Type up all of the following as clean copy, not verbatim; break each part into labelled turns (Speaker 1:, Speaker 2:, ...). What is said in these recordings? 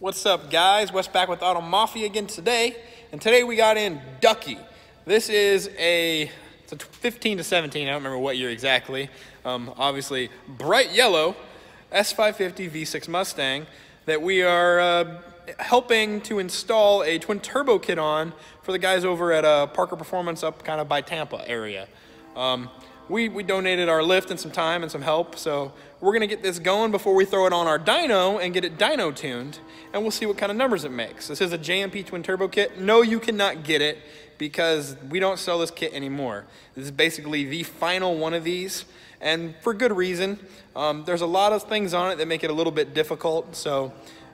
Speaker 1: What's up, guys? Wes back with Auto Mafia again today, and today we got in Ducky. This is it's a 15 to 17, I don't remember what year exactly. Obviously bright yellow S550 V6 Mustang that we are helping to install a twin turbo kit on for the guys over at Parker Performance up kind of by Tampa area. We donated our lift and some time and some help, so we're gonna get this going before we throw it on our dyno and get it dyno tuned, and we'll see what kind of numbers it makes. This is a JMP Twin Turbo kit. No, you cannot get it because we don't sell this kit anymore. This is basically the final one of these, and for good reason. There's a lot of things on it that make it a little bit difficult, so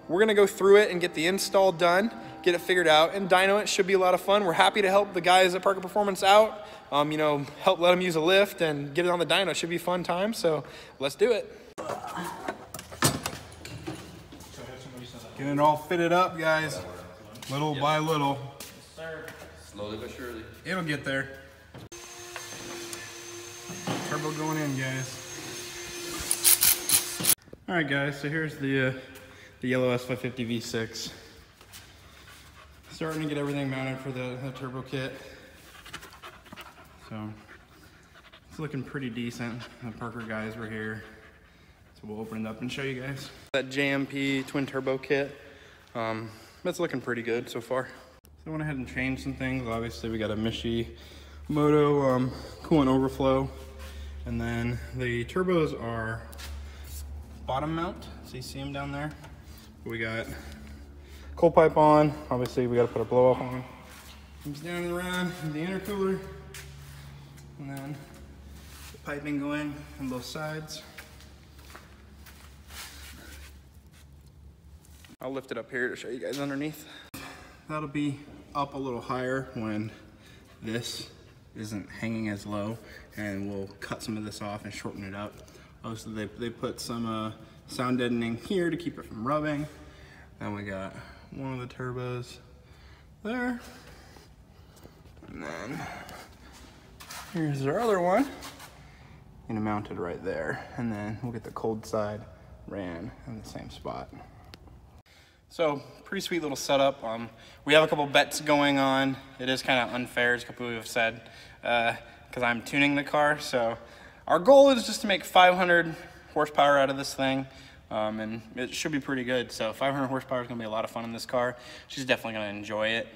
Speaker 1: we're gonna go through it and get the install done, get it figured out, and dyno it. Should be a lot of fun. We're happy to help the guys at Parker Performance out. You know, help let them use a lift and get it on the dyno. It should be a fun time, so let's do it. Getting it all fitted up, guys, little by little.
Speaker 2: Yes, sir. Slowly but surely.
Speaker 1: It'll get there. Turbo going in, guys. All right, guys, so here's the yellow S550 V6. Starting to get everything mounted for the turbo kit. So it's looking pretty decent. The Parker guys were here, so we'll open it up and show you guys. That JMP Twin Turbo kit, that's looking pretty good so far. So I went ahead and changed some things. Obviously we got a Mishimoto coolant overflow, and then the turbos are bottom mount, so you see them down there. We got cold pipe on. Obviously we got to put a blow off on. Comes down and around the intercooler. And then the piping going on both sides. I'll lift it up here to show you guys underneath. That'll be up a little higher when this isn't hanging as low, and we'll cut some of this off and shorten it up. Also, they put some sound deadening here to keep it from rubbing. Then we got one of the turbos there. And then here's our other one, and mounted right there. And then we'll get the cold side ran in the same spot. So pretty sweet little setup. We have a couple bets going on. It is kind of unfair, as a couple of you have said, because I'm tuning the car. So our goal is just to make 500 horsepower out of this thing, and it should be pretty good. So 500 horsepower is gonna be a lot of fun in this car. She's definitely gonna enjoy it,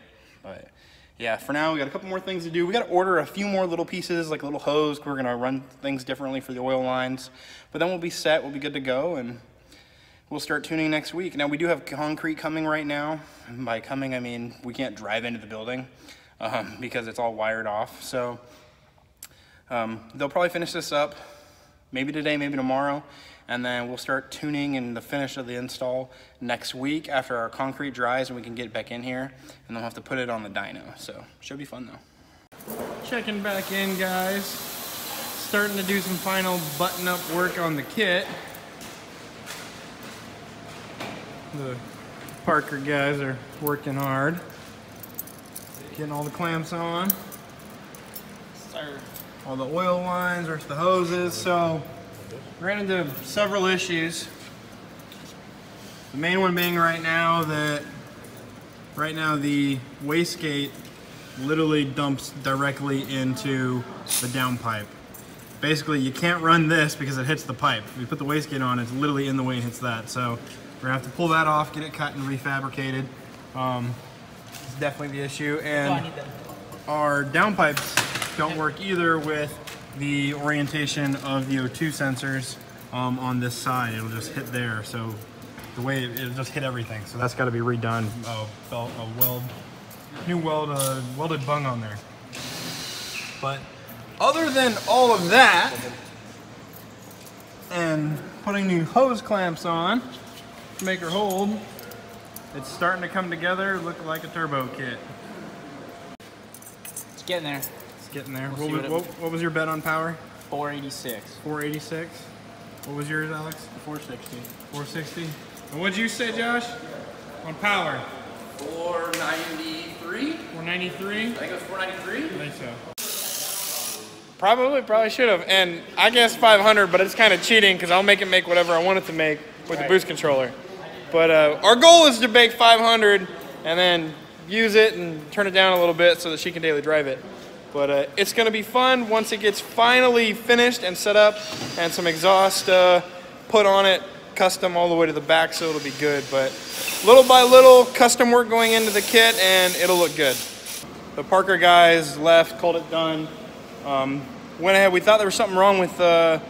Speaker 1: but yeah, for now, we got a couple more things to do. We got to order a few more little pieces, like a little hose. We're going to run things differently for the oil lines. But then we'll be set, we'll be good to go, and we'll start tuning next week. Now, we do have concrete coming right now. And by coming, I mean we can't drive into the building because it's all wired off. So they'll probably finish this up maybe today, maybe tomorrow. And then we'll start tuning and the finish of the install next week after our concrete dries and we can get back in here, and then we'll have to put it on the dyno. So should be fun though. Checking back in, guys. Starting to do some final button up work on the kit. The Parker guys are working hard. Getting all the clamps on. All the oil lines, there's the hoses. So ran into several issues. The main one being right now the wastegate literally dumps directly into the downpipe. Basically, you can't run this because it hits the pipe. If you put the wastegate on, it's literally in the way and hits that. So we're gonna have to pull that off, get it cut and refabricated. It's definitely the issue. And our downpipes don't work either with the orientation of the O2 sensors on this side. It'll just hit there, so the way it'll just hit everything. So that's got to be redone. Welded bung on there. But other than all of that, and putting new hose clamps on to make her hold, it's starting to come together, look like a turbo kit.
Speaker 3: It's getting there.
Speaker 1: Getting there. What was your bet on power?
Speaker 3: 486.
Speaker 1: 486. What was yours, Alex?
Speaker 3: 460.
Speaker 1: 460. And what'd you say, Josh? On power?
Speaker 2: 493.
Speaker 1: 493.
Speaker 2: I think it was 493.
Speaker 1: I think so. Probably should have. And I guess 500, but it's kind of cheating because I'll make it make whatever I want it to make with the boost controller. But our goal is to make 500 and then use it and turn it down a little bit so that she can daily drive it. But it's going to be fun once it gets finally finished and set up and some exhaust put on it, custom all the way to the back, so it'll be good. But little by little, custom work going into the kit and it'll look good. The Parker guys left, called it done. Went ahead, we thought there was something wrong with the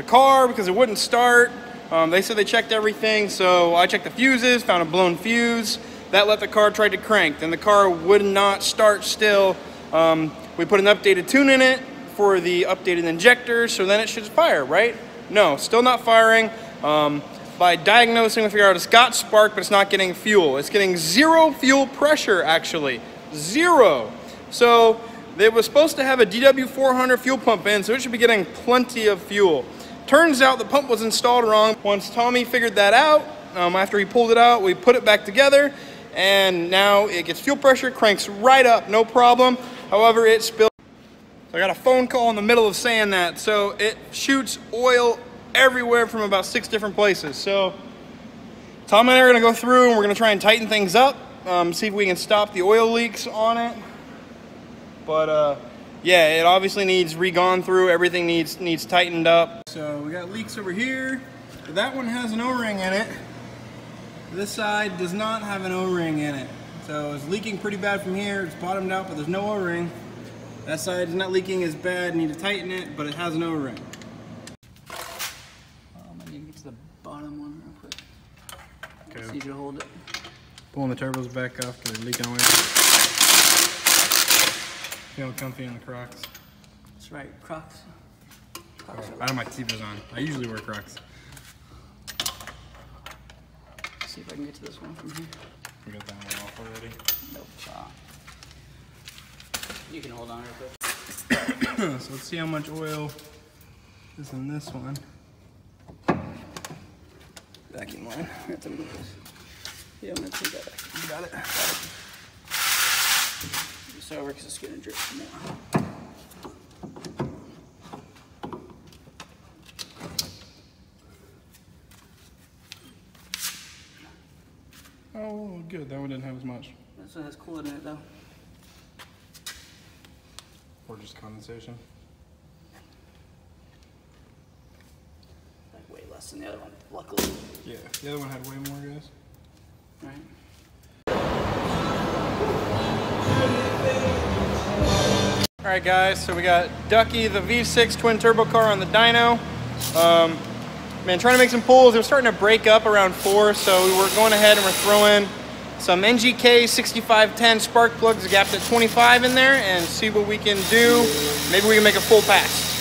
Speaker 1: car because it wouldn't start. They said they checked everything, so I checked the fuses, found a blown fuse. That let the car try to crank. Then the car would not start still. We put an updated tune in it for the updated injector, so then it should fire, right? No, still not firing. By diagnosing, we figured out it's got spark, but it's not getting fuel. It's getting 0 fuel pressure, actually. 0. So they were supposed to have a DW400 fuel pump in, so it should be getting plenty of fuel. Turns out the pump was installed wrong. Once Tommy figured that out, after he pulled it out, we put it back together, and now it gets fuel pressure, cranks right up, no problem. However, it spilled. So I got a phone call in the middle of saying that. So it shoots oil everywhere from about 6 different places. So Tom and I are gonna go through and we're gonna try and tighten things up, see if we can stop the oil leaks on it. But yeah, it obviously needs re-gone through. Everything needs tightened up. So we got leaks over here. That one has an O-ring in it. This side does not have an O-ring in it. So it's leaking pretty bad from here. It's bottomed out, but there's no O-ring. That side is not leaking as bad. Need to tighten it, but it has an O-ring.
Speaker 3: I need to get to the bottom one real quick.
Speaker 1: Okay.
Speaker 3: It's easy to hold it.
Speaker 1: Pulling the turbos back off because they're leaking away. Feeling comfy in the Crocs.
Speaker 3: That's right, Crocs.
Speaker 1: I have my Tevas on. I usually wear Crocs.
Speaker 3: See if I can get to this one from here.
Speaker 1: We got that one off already.
Speaker 3: Nope. You can hold on real quick.
Speaker 1: So let's see how much oil is in this one. Vacuum line. I have to move this.
Speaker 3: Yeah, I'm gonna take that back.
Speaker 1: You got it.
Speaker 3: It's over because it's gonna drip now.
Speaker 1: Oh, good. That one didn't have as much.
Speaker 3: This one has coolant in it though.
Speaker 1: Or just condensation.
Speaker 3: Like way less than the other one, luckily.
Speaker 1: Yeah, the other one had way more, guys.
Speaker 3: Right.
Speaker 1: Alright guys, so we got Ducky, the V6 twin turbo car on the dyno. Man, trying to make some pulls. It was starting to break up around 4, so we were going ahead and we're throwing some NGK 6510 spark plugs gapped at 25 in there and see what we can do. Maybe we can make a full pass.